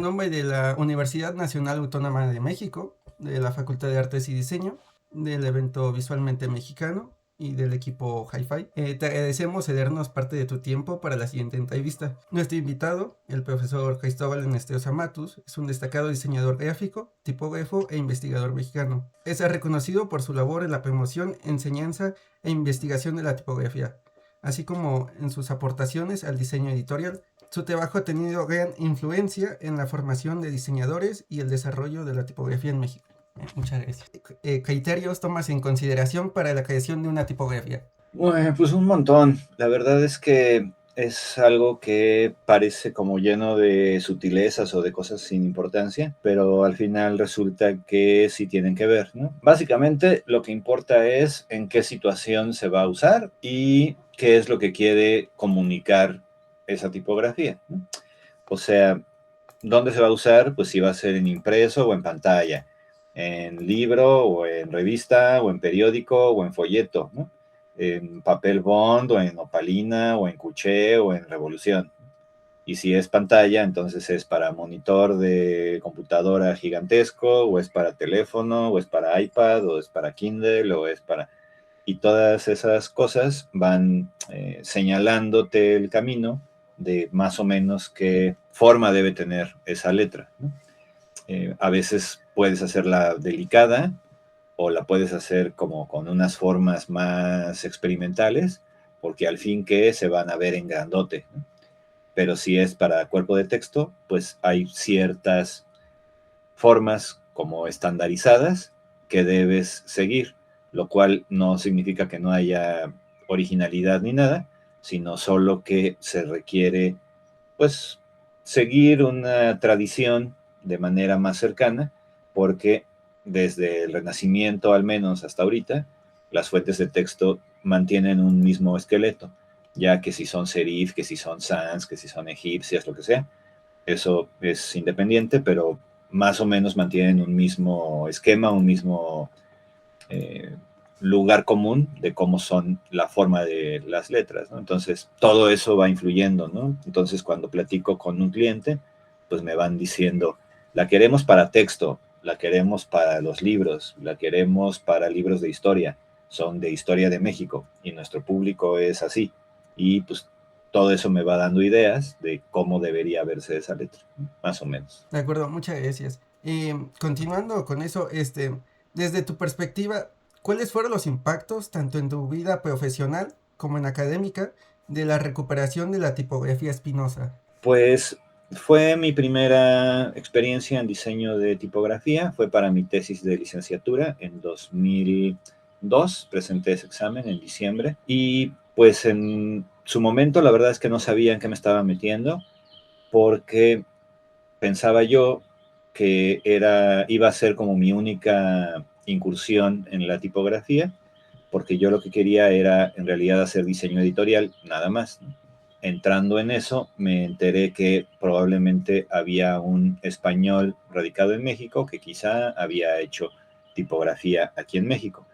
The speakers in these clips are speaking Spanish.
A nombre de la Universidad Nacional Autónoma de México, de la Facultad de Artes y Diseño, del evento Visualmente Mexicano y del equipo Hi-Fi, te agradecemos cedernos parte de tu tiempo para la siguiente entrevista. Nuestro invitado, el profesor Cristóbal Nesterosa Matus, es un destacado diseñador gráfico, tipógrafo e investigador mexicano. Es reconocido por su labor en la promoción, enseñanza e investigación de la tipografía, así como en sus aportaciones al diseño editorial. Su trabajo ha tenido gran influencia en la formación de diseñadores y el desarrollo de la tipografía en México. Muchas gracias. ¿Criterios tomas en consideración para la creación de una tipografía? Bueno, pues un montón. La verdad es que es algo que parece como lleno de sutilezas o de cosas sin importancia, pero al final resulta que sí tienen que ver, ¿no? Básicamente lo que importa es en qué situación se va a usar y qué es lo que quiere comunicar esa tipografía, ¿no? O sea, ¿dónde se va a usar? Pues si va a ser en impreso o en pantalla, en libro o en revista o en periódico o en folleto, ¿no? En papel bond o en opalina o en cuché o en revolución. Y si es pantalla, entonces es para monitor de computadora gigantesco, o es para teléfono, o es para iPad, o es para Kindle, o es para... Y todas esas cosas van señalándote el camino de más o menos qué forma debe tener esa letra, ¿no? A veces puedes hacerla delicada o la puedes hacer como con unas formas más experimentales, porque al fin que se van a ver en grandote, ¿no? Pero si es para cuerpo de texto, pues hay ciertas formas como estandarizadas que debes seguir, lo cual no significa que no haya originalidad ni nada, sino solo que se requiere, pues, seguir una tradición de manera más cercana, porque desde el Renacimiento al menos hasta ahorita, las fuentes de texto mantienen un mismo esqueleto, ya que si son serif, que si son sans, que si son egipcias, lo que sea, eso es independiente, pero más o menos mantienen un mismo esquema, un mismo eh, lugar común de cómo son la forma de las letras, ¿no? Entonces, todo eso va influyendo, ¿no? Entonces, cuando platico con un cliente, pues me van diciendo, la queremos para texto, la queremos para los libros, la queremos para libros de historia, son de historia de México y nuestro público es así. Y pues todo eso me va dando ideas de cómo debería verse esa letra, ¿no? Más o menos. De acuerdo, muchas gracias. Continuando con eso, desde tu perspectiva, ¿cuáles fueron los impactos, tanto en tu vida profesional como en académica, de la recuperación de la tipografía espinosa? Pues fue mi primera experiencia en diseño de tipografía, fue para mi tesis de licenciatura en 2002, presenté ese examen en diciembre y pues en su momento la verdad es que no sabía en qué me estaba metiendo porque pensaba yo que iba a ser como mi única incursión en la tipografía, porque yo lo que quería era en realidad hacer diseño editorial, nada más, ¿no? Entrando en eso, me enteré que probablemente había un español radicado en México que quizá había hecho tipografía aquí en México.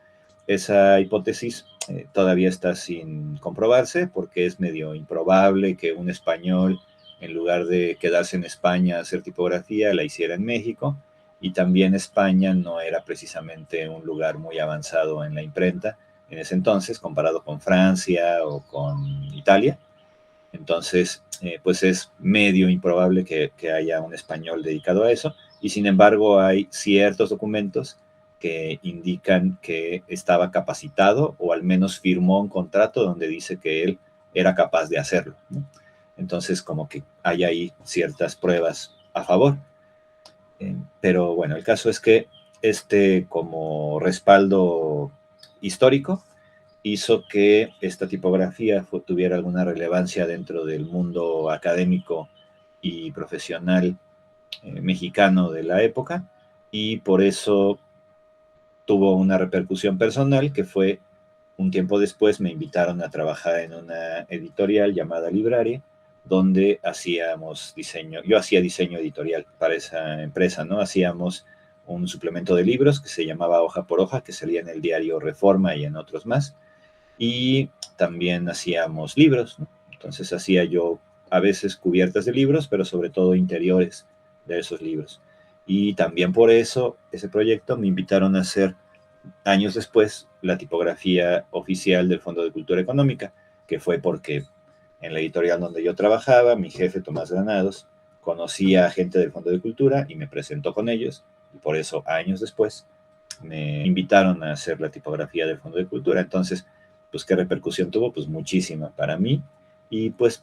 Esa hipótesis todavía está sin comprobarse porque es medio improbable que un español, en lugar de quedarse en España a hacer tipografía, la hiciera en México. Y también España no era precisamente un lugar muy avanzado en la imprenta en ese entonces, comparado con Francia o con Italia. Entonces, pues es medio improbable que haya un español dedicado a eso. Y sin embargo, hay ciertos documentos que indican que estaba capacitado o al menos firmó un contrato donde dice que él era capaz de hacerlo, ¿no? Entonces, como que hay ahí ciertas pruebas a favor. Pero bueno, el caso es que como respaldo histórico hizo que esta tipografía tuviera alguna relevancia dentro del mundo académico y profesional mexicano de la época, y por eso tuvo una repercusión personal que fue un tiempo después me invitaron a trabajar en una editorial llamada Libraria, donde hacíamos diseño, yo hacía diseño editorial para esa empresa, ¿no? Hacíamos un suplemento de libros que se llamaba Hoja por Hoja, que salía en el diario Reforma y en otros más, y también hacíamos libros, ¿no? Entonces hacía yo a veces cubiertas de libros, pero sobre todo interiores de esos libros. Y también por eso, ese proyecto, me invitaron a hacer años después la tipografía oficial del Fondo de Cultura Económica, que fue porque en la editorial donde yo trabajaba, mi jefe Tomás Granados conocía a gente del Fondo de Cultura y me presentó con ellos, y por eso años después me invitaron a hacer la tipografía del Fondo de Cultura. Entonces, pues, ¿qué repercusión tuvo? Pues muchísima para mí y pues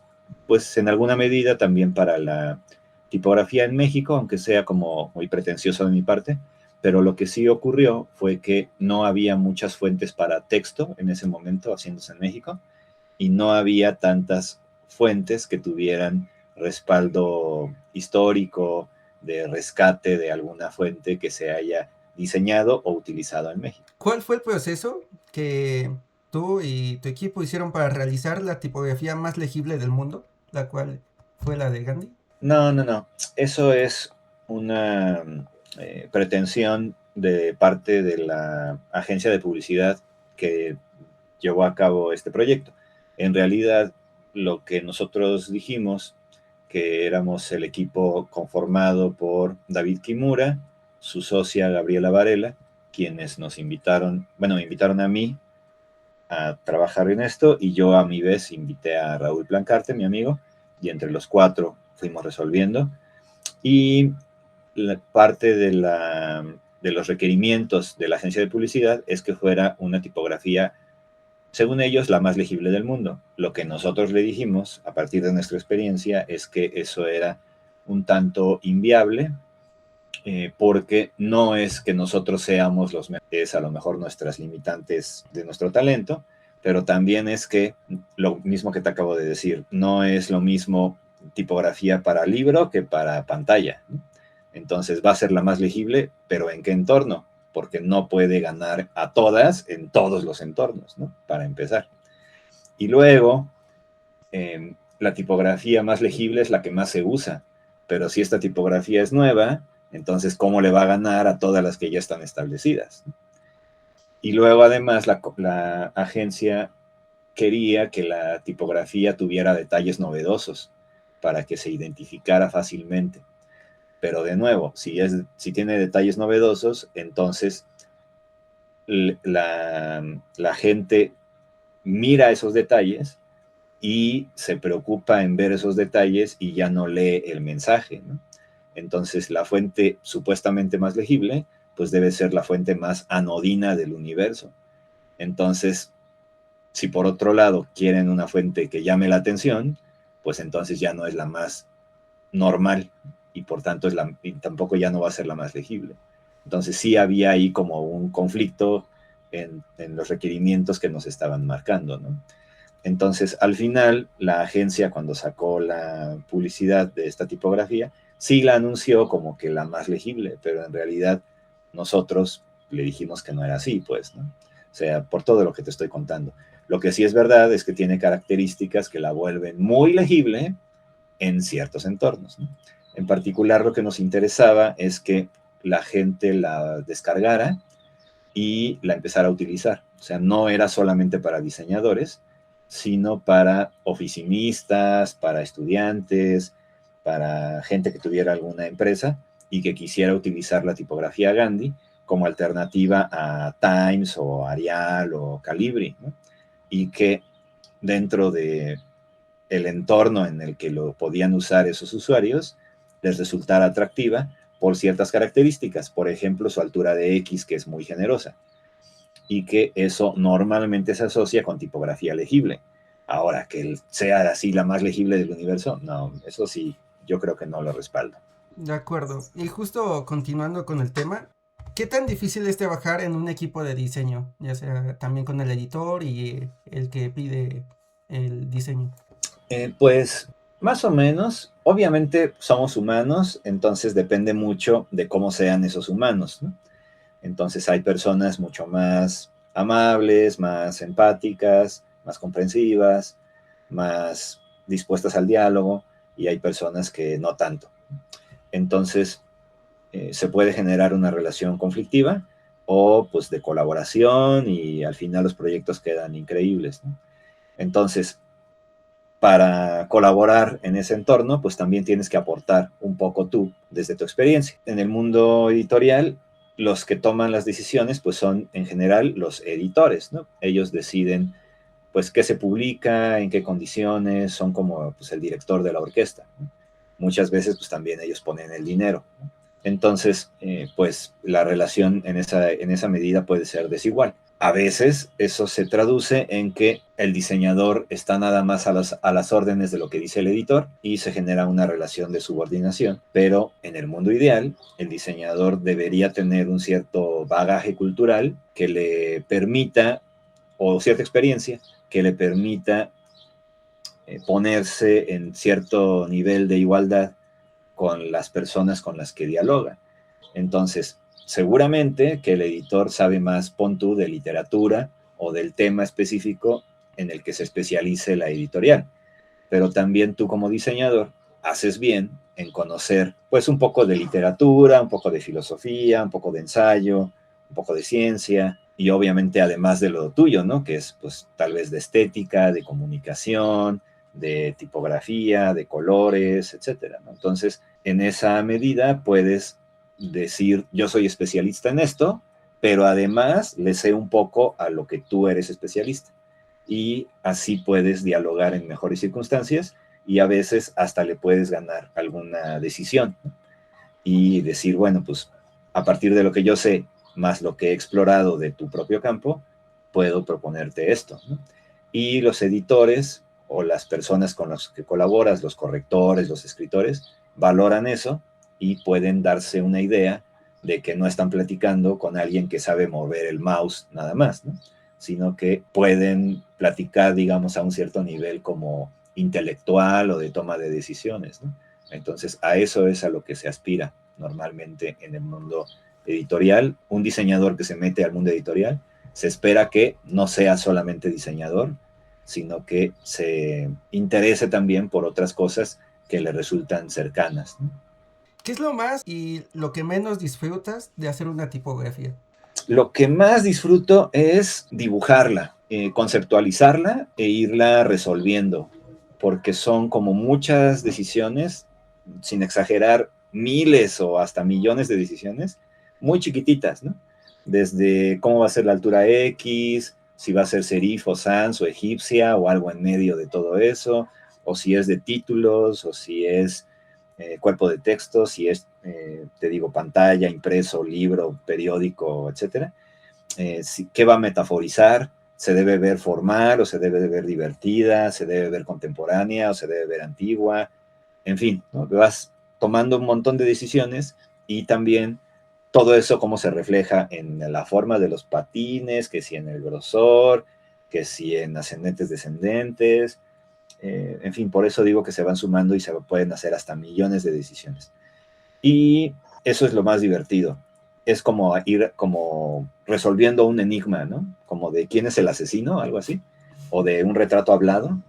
en alguna medida también para la tipografía en México, aunque sea como muy pretencioso de mi parte, pero lo que sí ocurrió fue que no había muchas fuentes para texto en ese momento haciéndose en México y no había tantas fuentes que tuvieran respaldo histórico, de rescate de alguna fuente que se haya diseñado o utilizado en México. ¿Cuál fue el proceso que tú y tu equipo hicieron para realizar la tipografía más legible del mundo, la cual fue la de Gandhi? No. Eso es una pretensión de parte de la agencia de publicidad que llevó a cabo este proyecto. En realidad, lo que nosotros dijimos, que éramos el equipo conformado por David Kimura, su socia Gabriela Varela, quienes nos invitaron, bueno, me invitaron a mí a trabajar en esto y yo a mi vez invité a Raúl Plancarte, mi amigo, y entre los cuatro fuimos resolviendo. Y parte de los requerimientos de la agencia de publicidad es que fuera una tipografía, según ellos, la más legible del mundo. Lo que nosotros le dijimos, a partir de nuestra experiencia, es que eso era un tanto inviable, porque no es que nosotros seamos los mejores, es a lo mejor nuestras limitantes de nuestro talento, pero también es que, lo mismo que te acabo de decir, no es lo mismo tipografía para libro que para pantalla. Entonces va a ser la más legible, pero ¿en qué entorno? Porque no puede ganar a todas en todos los entornos, ¿no? Para empezar. Y luego, la tipografía más legible es la que más se usa, pero si esta tipografía es nueva, entonces ¿cómo le va a ganar a todas las que ya están establecidas? Y luego además la agencia quería que la tipografía tuviera detalles novedosos para que se identificara fácilmente. Pero de nuevo, si tiene detalles novedosos, entonces la gente mira esos detalles y se preocupa en ver esos detalles y ya no lee el mensaje, ¿no? Entonces, la fuente supuestamente más legible, pues debe ser la fuente más anodina del universo. Entonces, si por otro lado quieren una fuente que llame la atención, pues entonces ya no es la más normal y por tanto y tampoco ya no va a ser la más legible. Entonces sí había ahí como un conflicto en los requerimientos que nos estaban marcando, ¿no? Entonces, al final, la agencia, cuando sacó la publicidad de esta tipografía, sí la anunció como que la más legible, pero en realidad nosotros le dijimos que no era así, pues, ¿no? O sea, por todo lo que te estoy contando. Lo que sí es verdad es que tiene características que la vuelven muy legible en ciertos entornos, ¿no? En particular, lo que nos interesaba es que la gente la descargara y la empezara a utilizar. O sea, no era solamente para diseñadores, sino para oficinistas, para estudiantes, para gente que tuviera alguna empresa y que quisiera utilizar la tipografía Gandhi como alternativa a Times o Arial o Calibri, ¿no? Y que dentro de el entorno en el que lo podían usar esos usuarios les resultara atractiva por ciertas características, por ejemplo, su altura de X, que es muy generosa, y que eso normalmente se asocia con tipografía legible. Ahora, que sea así la más legible del universo, no, eso sí, yo creo que no lo respaldo. De acuerdo. Y justo continuando con el tema, ¿qué tan difícil es trabajar en un equipo de diseño? Ya sea también con el editor y el que pide el diseño. Pues más o menos, obviamente somos humanos, entonces depende mucho de cómo sean esos humanos, ¿no? Entonces hay personas mucho más amables, más empáticas, más comprensivas, más dispuestas al diálogo y hay personas que no tanto. Entonces se puede generar una relación conflictiva o pues de colaboración y al final los proyectos quedan increíbles, ¿no? Entonces, para colaborar en ese entorno, pues también tienes que aportar un poco tú desde tu experiencia. En el mundo editorial, los que toman las decisiones, pues son en general los editores, ¿no? Ellos deciden, pues, qué se publica, en qué condiciones, son como, pues, el director de la orquesta, ¿no? Muchas veces, pues, también ellos ponen el dinero, ¿no? Entonces, pues, la relación en esa medida puede ser desigual. A veces eso se traduce en que el diseñador está nada más a las órdenes de lo que dice el editor y se genera una relación de subordinación, pero en el mundo ideal el diseñador debería tener un cierto bagaje cultural que le permita, o cierta experiencia, que le permita ponerse en cierto nivel de igualdad con las personas con las que dialoga. Entonces, seguramente que el editor sabe más, pon tú, de literatura o del tema específico en el que se especialice la editorial. Pero también tú como diseñador haces bien en conocer pues un poco de literatura, un poco de filosofía, un poco de ensayo, un poco de ciencia y obviamente además de lo tuyo, ¿no? Que es pues tal vez de estética, de comunicación, de tipografía, de colores, etcétera, ¿no? Entonces, en esa medida puedes decir, yo soy especialista en esto, pero además le sé un poco a lo que tú eres especialista. Y así puedes dialogar en mejores circunstancias y a veces hasta le puedes ganar alguna decisión, ¿no? Y decir, bueno, pues a partir de lo que yo sé, más lo que he explorado de tu propio campo, puedo proponerte esto, ¿no? Y los editores o las personas con las que colaboras, los correctores, los escritores, valoran eso y pueden darse una idea de que no están platicando con alguien que sabe mover el mouse nada más, ¿no? Sino que pueden platicar, digamos, a un cierto nivel como intelectual o de toma de decisiones, ¿no? Entonces, a eso es a lo que se aspira normalmente en el mundo editorial. Un diseñador que se mete al mundo editorial, se espera que no sea solamente diseñador, sino que se interese también por otras cosas que le resultan cercanas, ¿no? ¿Qué es lo más y lo que menos disfrutas de hacer una tipografía? Lo que más disfruto es dibujarla, conceptualizarla e irla resolviendo, porque son como muchas decisiones, sin exagerar, miles o hasta millones de decisiones, muy chiquititas, ¿no? Desde cómo va a ser la altura X, si va a ser serif o sans o egipcia o algo en medio de todo eso, o si es de títulos, o si es cuerpo de texto, si es, te digo, pantalla, impreso, libro, periódico, etcétera. ¿Qué va a metaforizar? ¿Se debe ver formal o se debe ver divertida? ¿Se debe ver contemporánea o se debe ver antigua? En fin, ¿no? Vas tomando un montón de decisiones y también todo eso cómo se refleja en la forma de los patines, que si en el grosor, que si en ascendentes descendentes, en fin, por eso digo que se van sumando y se pueden hacer hasta millones de decisiones. Y eso es lo más divertido. Es como ir como resolviendo un enigma, ¿no? Como de quién es el asesino, algo así, o de un retrato hablado.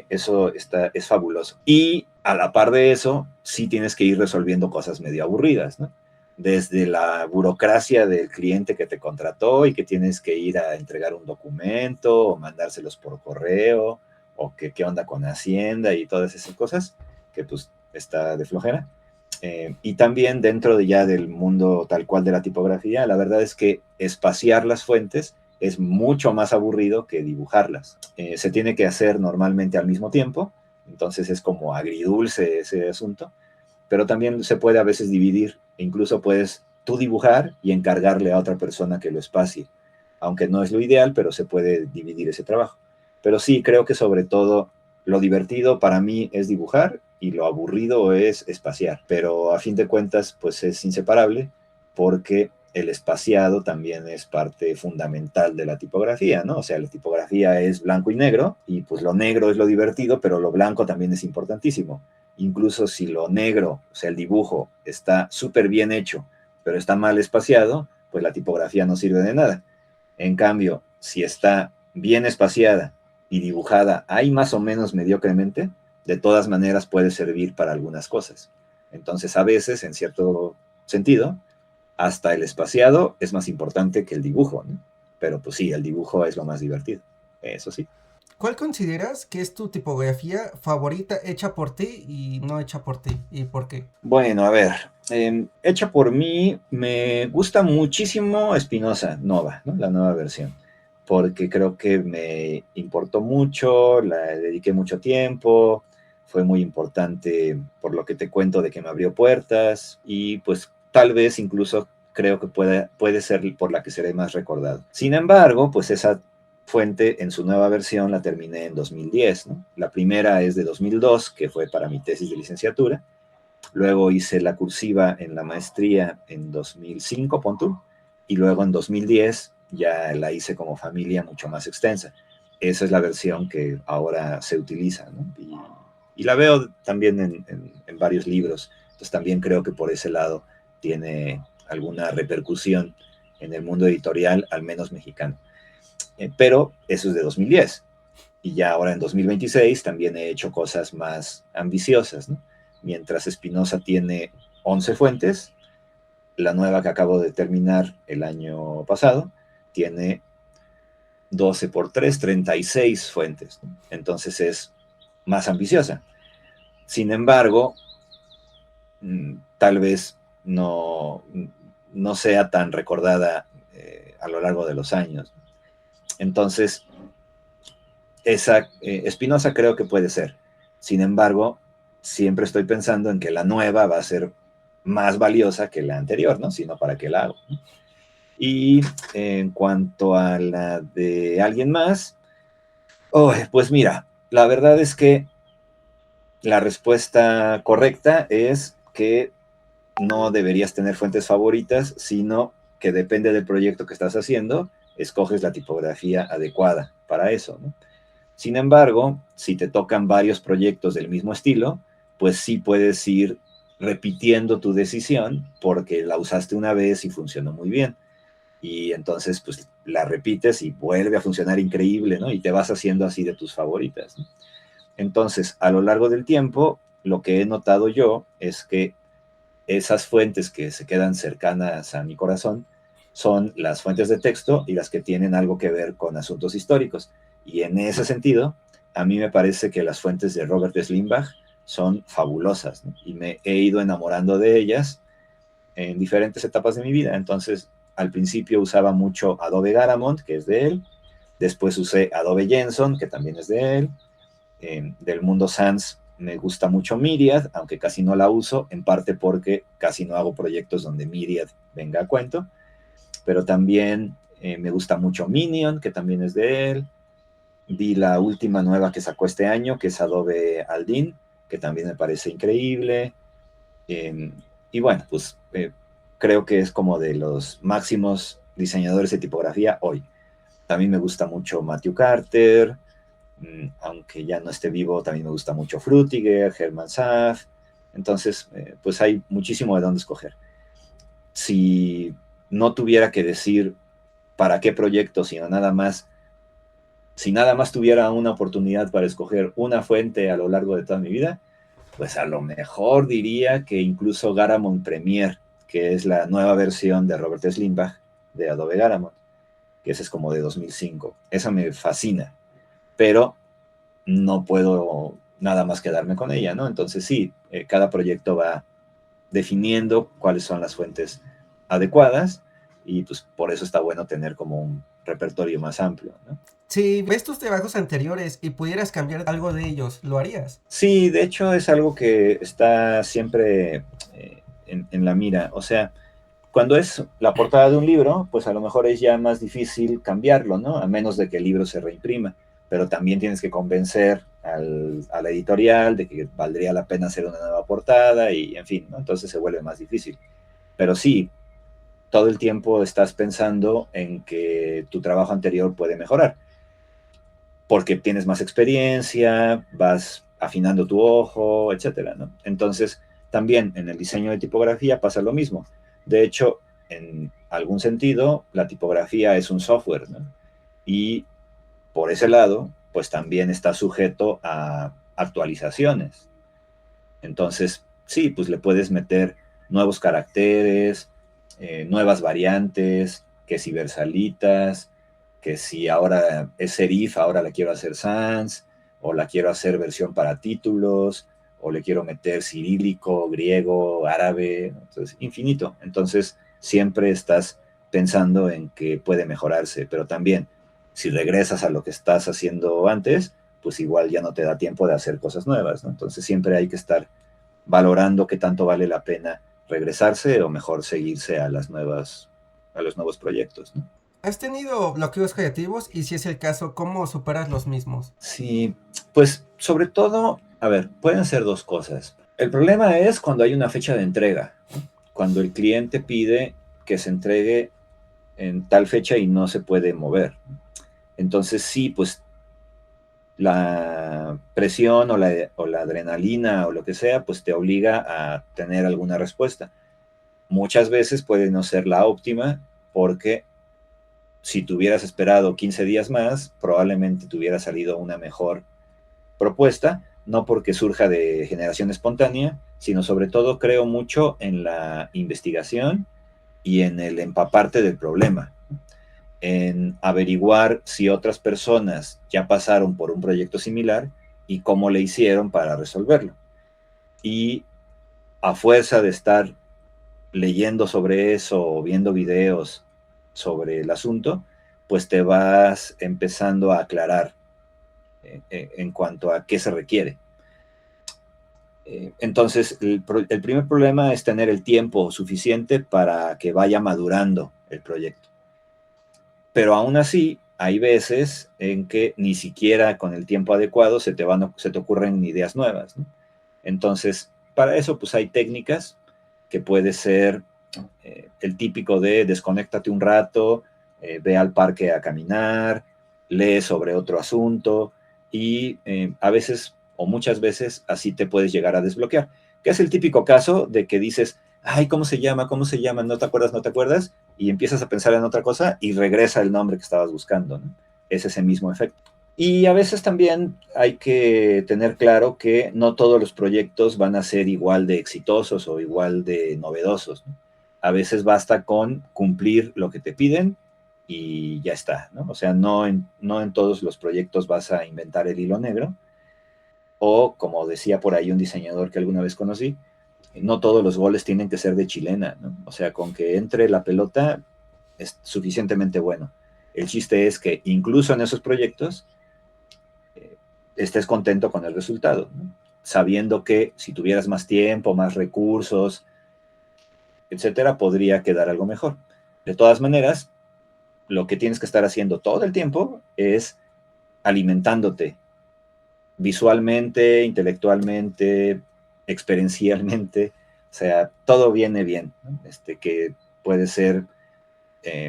Eso es fabuloso. Y a la par de eso, sí tienes que ir resolviendo cosas medio aburridas, ¿no? Desde la burocracia del cliente que te contrató y que tienes que ir a entregar un documento o mandárselos por correo, o que qué onda con Hacienda y todas esas cosas, que pues está de flojera. Y también dentro de ya del mundo tal cual de la tipografía, la verdad es que espaciar las fuentes es mucho más aburrido que dibujarlas. Se tiene que hacer normalmente al mismo tiempo, entonces es como agridulce ese asunto, pero también se puede a veces dividir, e incluso puedes tú dibujar y encargarle a otra persona que lo espacie, aunque no es lo ideal, pero se puede dividir ese trabajo. Pero sí, creo que sobre todo lo divertido para mí es dibujar y lo aburrido es espaciar, pero a fin de cuentas pues es inseparable porque el espaciado también es parte fundamental de la tipografía, ¿no? O sea, la tipografía es blanco y negro y pues lo negro es lo divertido, pero lo blanco también es importantísimo. Incluso si lo negro, o sea, el dibujo está súper bien hecho, pero está mal espaciado, pues la tipografía no sirve de nada. En cambio, si está bien espaciada y dibujada ahí más o menos mediocremente, de todas maneras puede servir para algunas cosas. Entonces, a veces, en cierto sentido, hasta el espaciado es más importante que el dibujo, ¿no? Pero pues sí, el dibujo es lo más divertido, eso sí. ¿Cuál consideras que es tu tipografía favorita hecha por ti y no hecha por ti? ¿Y por qué? Bueno, a ver, hecha por mí, me gusta muchísimo Espinosa Nova, ¿no? La nueva versión, porque creo que me importó mucho, la dediqué mucho tiempo, fue muy importante por lo que te cuento de que me abrió puertas y pues tal vez incluso creo que puede ser por la que seré más recordado. Sin embargo, pues esa fuente en su nueva versión la terminé en 2010, ¿no? La primera es de 2002, que fue para mi tesis de licenciatura. Luego hice la cursiva en la maestría en 2005, pon tú, y luego en 2010 ya la hice como familia mucho más extensa. Esa es la versión que ahora se utiliza, ¿no? Y la veo también en varios libros, entonces también creo que por ese lado tiene alguna repercusión en el mundo editorial, al menos mexicano. Pero eso es de 2010 y ya ahora en 2026 también he hecho cosas más ambiciosas, ¿no? Mientras Espinosa tiene 11 fuentes, la nueva que acabo de terminar el año pasado tiene 12 por 3, 36 fuentes, ¿no? Entonces es más ambiciosa. Sin embargo, tal vez no sea tan recordada a lo largo de los años. Entonces, esa Espinosa creo que puede ser. Sin embargo, siempre estoy pensando en que la nueva va a ser más valiosa que la anterior, ¿no? Si no, ¿para qué la hago? ¿No? Y en cuanto a la de alguien más, oh, pues mira, la verdad es que la respuesta correcta es que no deberías tener fuentes favoritas, sino que depende del proyecto que estás haciendo, escoges la tipografía adecuada para eso, ¿no? Sin embargo, si te tocan varios proyectos del mismo estilo, pues sí puedes ir repitiendo tu decisión porque la usaste una vez y funcionó muy bien. Y entonces, pues la repites y vuelve a funcionar increíble, ¿no? Y te vas haciendo así de tus favoritas, ¿no? Entonces, a lo largo del tiempo, lo que he notado yo es que esas fuentes que se quedan cercanas a mi corazón son las fuentes de texto y las que tienen algo que ver con asuntos históricos. Y en ese sentido, a mí me parece que las fuentes de Robert Slimbach son fabulosas, ¿no? Y me he ido enamorando de ellas en diferentes etapas de mi vida. Entonces, al principio usaba mucho Adobe Garamond, que es de él. Después usé Adobe Jenson, que también es de él. Del mundo Sans me gusta mucho Myriad, aunque casi no la uso, en parte porque casi no hago proyectos donde Myriad venga a cuento, pero también me gusta mucho Minion, que también es de él. Vi la última nueva que sacó este año, que es Adobe Aldin, que también me parece increíble. Y bueno, pues creo que es como de los máximos diseñadores de tipografía hoy. También me gusta mucho Matthew Carter, aunque ya no esté vivo, también me gusta mucho Frutiger, Hermann Saff. Entonces, pues hay muchísimo de dónde escoger. Si no tuviera que decir para qué proyecto, sino nada más, si nada más tuviera una oportunidad para escoger una fuente a lo largo de toda mi vida, pues a lo mejor diría que incluso Garamond Premier, que es la nueva versión de Robert Slimbach de Adobe Garamond, que esa es como de 2005. Esa me fascina, pero no puedo nada más quedarme con ella, ¿no? Entonces sí, cada proyecto va definiendo cuáles son las fuentes adecuadas y pues por eso está bueno tener como un repertorio más amplio, ¿no? Si ves tus trabajos anteriores y pudieras cambiar algo de ellos, ¿lo harías? Sí, de hecho es algo que está siempre en la mira. O sea, cuando es la portada de un libro, pues a lo mejor es ya más difícil cambiarlo, ¿no? A menos de que el libro se reimprima. Pero también tienes que convencer a la editorial de que valdría la pena hacer una nueva portada y, en fin, ¿no? Entonces se vuelve más difícil. Pero sí, todo el tiempo estás pensando en que tu trabajo anterior puede mejorar porque tienes más experiencia, vas afinando tu ojo, etcétera, ¿no? Entonces, también en el diseño de tipografía pasa lo mismo. De hecho, en algún sentido, la tipografía es un software, ¿no? Y por ese lado, pues también está sujeto a actualizaciones. Entonces, sí, pues le puedes meter nuevos caracteres, nuevas variantes, que si versalitas, que si ahora es serif, ahora la quiero hacer sans, o la quiero hacer versión para títulos, o le quiero meter cirílico, griego, árabe, entonces infinito. Entonces siempre estás pensando en que puede mejorarse, pero también si regresas a lo que estás haciendo antes, pues igual ya no te da tiempo de hacer cosas nuevas, ¿no? Entonces siempre hay que estar valorando qué tanto vale la pena regresarse o mejor seguirse a los nuevos proyectos, ¿no? ¿Has tenido bloqueos creativos? Y si es el caso, ¿cómo superas los mismos? Sí, pues sobre todo, a ver, pueden ser dos cosas. El problema es cuando hay una fecha de entrega, ¿no? Cuando el cliente pide que se entregue en tal fecha y no se puede mover. Entonces sí, pues la presión o la adrenalina o lo que sea, pues te obliga a tener alguna respuesta. Muchas veces puede no ser la óptima porque si te hubieras esperado 15 días más, probablemente te hubiera salido una mejor propuesta, no porque surja de generación espontánea, sino sobre todo creo mucho en la investigación y en el empaparte del problema, en averiguar si otras personas ya pasaron por un proyecto similar y cómo le hicieron para resolverlo. Y a fuerza de estar leyendo sobre eso o viendo videos sobre el asunto, pues te vas empezando a aclarar en cuanto a qué se requiere. Entonces, el primer problema es tener el tiempo suficiente para que vaya madurando el proyecto. Pero aún así, hay veces en que ni siquiera con el tiempo adecuado se te ocurren ideas nuevas, ¿no? Entonces, para eso, pues hay técnicas que puede ser el típico de desconéctate un rato, ve al parque a caminar, lee sobre otro asunto y a veces o muchas veces así te puedes llegar a desbloquear. Que es el típico caso de que dices, ay, ¿cómo se llama? ¿Cómo se llama? ¿No te acuerdas? ¿No te acuerdas? Y empiezas a pensar en otra cosa y regresa el nombre que estabas buscando, ¿no? Es ese mismo efecto. Y a veces también hay que tener claro que no todos los proyectos van a ser igual de exitosos o igual de novedosos, ¿no? A veces basta con cumplir lo que te piden y ya está, ¿no? O sea, no en todos los proyectos vas a inventar el hilo negro, o como decía por ahí un diseñador que alguna vez conocí, no todos los goles tienen que ser de chilena, ¿no? O sea, con que entre la pelota es suficientemente bueno. El chiste es que incluso en esos proyectos estés contento con el resultado, ¿no? Sabiendo que si tuvieras más tiempo, más recursos, etcétera, podría quedar algo mejor. De todas maneras, lo que tienes que estar haciendo todo el tiempo es alimentándote visualmente, intelectualmente, experiencialmente, o sea, todo viene bien, ¿no? Que puede ser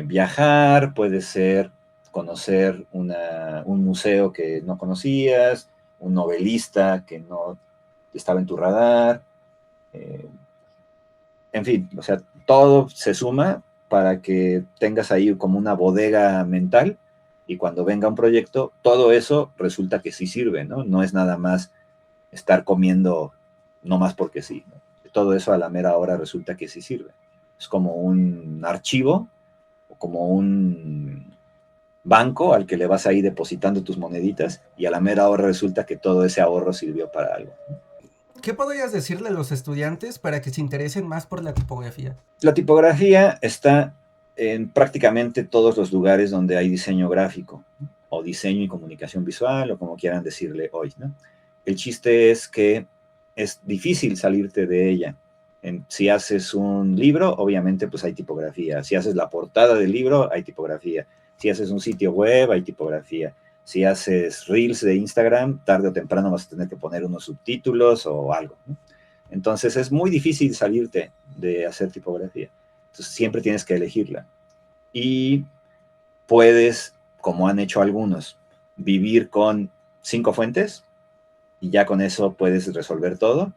viajar, puede ser conocer un museo que no conocías, un novelista que no estaba en tu radar, eh, en fin, o sea, todo se suma para que tengas ahí como una bodega mental y cuando venga un proyecto, todo eso resulta que sí sirve, ¿no? No es nada más estar comiendo no más porque sí, ¿no? Todo eso a la mera hora resulta que sí sirve. Es como un archivo o como un banco al que le vas ahí depositando tus moneditas y a la mera hora resulta que todo ese ahorro sirvió para algo. ¿Qué podrías decirle a los estudiantes para que se interesen más por la tipografía? La tipografía está en prácticamente todos los lugares donde hay diseño gráfico, ¿no? O diseño y comunicación visual, o como quieran decirle hoy, ¿no? El chiste es que es difícil salirte de ella. Si haces un libro, obviamente pues hay tipografía. Si haces la portada del libro, hay tipografía. Si haces un sitio web, hay tipografía. Si haces reels de Instagram, tarde o temprano vas a tener que poner unos subtítulos o algo, ¿no? Entonces es muy difícil salirte de hacer tipografía. Entonces siempre tienes que elegirla. Y puedes, como han hecho algunos, vivir con 5 fuentes y ya con eso puedes resolver todo.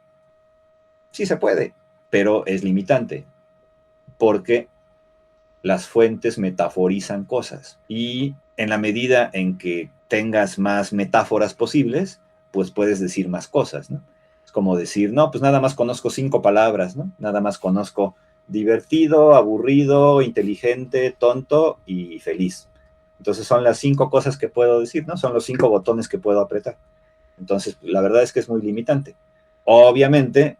Sí se puede, pero es limitante porque las fuentes metaforizan cosas y en la medida en que tengas más metáforas posibles, pues puedes decir más cosas, ¿no? Es como decir, no, pues nada más conozco 5 palabras, ¿no? Nada más conozco divertido, aburrido, inteligente, tonto y feliz. Entonces son las 5 cosas que puedo decir, ¿no? Son los 5 botones que puedo apretar. Entonces, la verdad es que es muy limitante. Obviamente,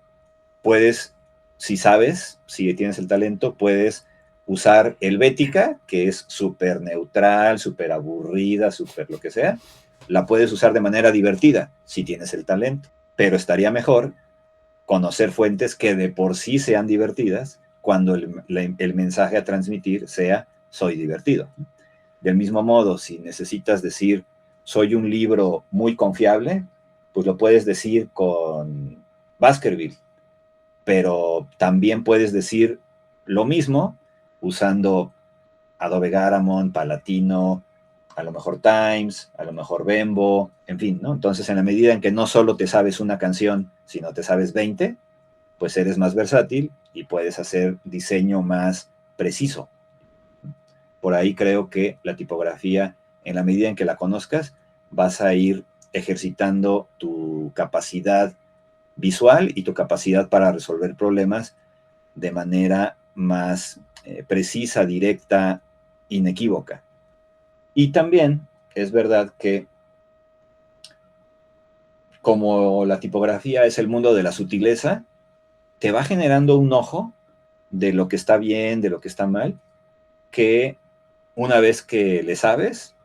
puedes, si sabes, si tienes el talento, puedes usar Helvética, que es súper neutral, súper aburrida, súper lo que sea. La puedes usar de manera divertida, si tienes el talento. Pero estaría mejor conocer fuentes que de por sí sean divertidas cuando el mensaje a transmitir sea soy divertido. Del mismo modo, si necesitas decir soy un libro muy confiable, pues lo puedes decir con Baskerville, pero también puedes decir lo mismo usando Adobe Garamond, Palatino, a lo mejor Times, a lo mejor Bembo, en fin, ¿no? Entonces, en la medida en que no solo te sabes una canción, sino te sabes 20, pues eres más versátil y puedes hacer diseño más preciso. Por ahí creo que la tipografía, en la medida en que la conozcas, vas a ir ejercitando tu capacidad visual y tu capacidad para resolver problemas de manera más precisa, directa, inequívoca. Y también es verdad que como la tipografía es el mundo de la sutileza, te va generando un ojo de lo que está bien, de lo que está mal, que una vez que le sabes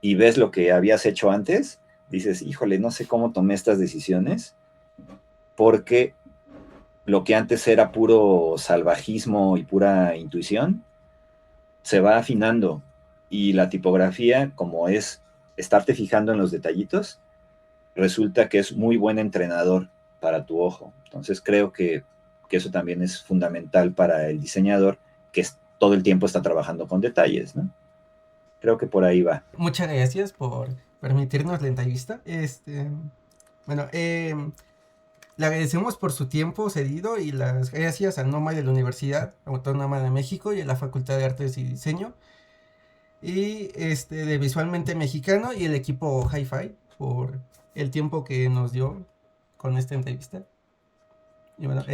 y ves lo que habías hecho antes, dices, híjole, no sé cómo tomé estas decisiones, porque lo que antes era puro salvajismo y pura intuición, se va afinando y la tipografía, como es estarte fijando en los detallitos, resulta que es muy buen entrenador para tu ojo. Entonces creo que eso también es fundamental para el diseñador, que todo el tiempo está trabajando con detalles, ¿no? Creo que por ahí va. Muchas gracias por permitirnos la entrevista. Bueno, le agradecemos por su tiempo cedido y las gracias al NOMA de la Universidad Autónoma de México y a la Facultad de Artes y Diseño y de Visualmente Mexicano y el equipo Hi-Fi por el tiempo que nos dio con esta entrevista. Y bueno,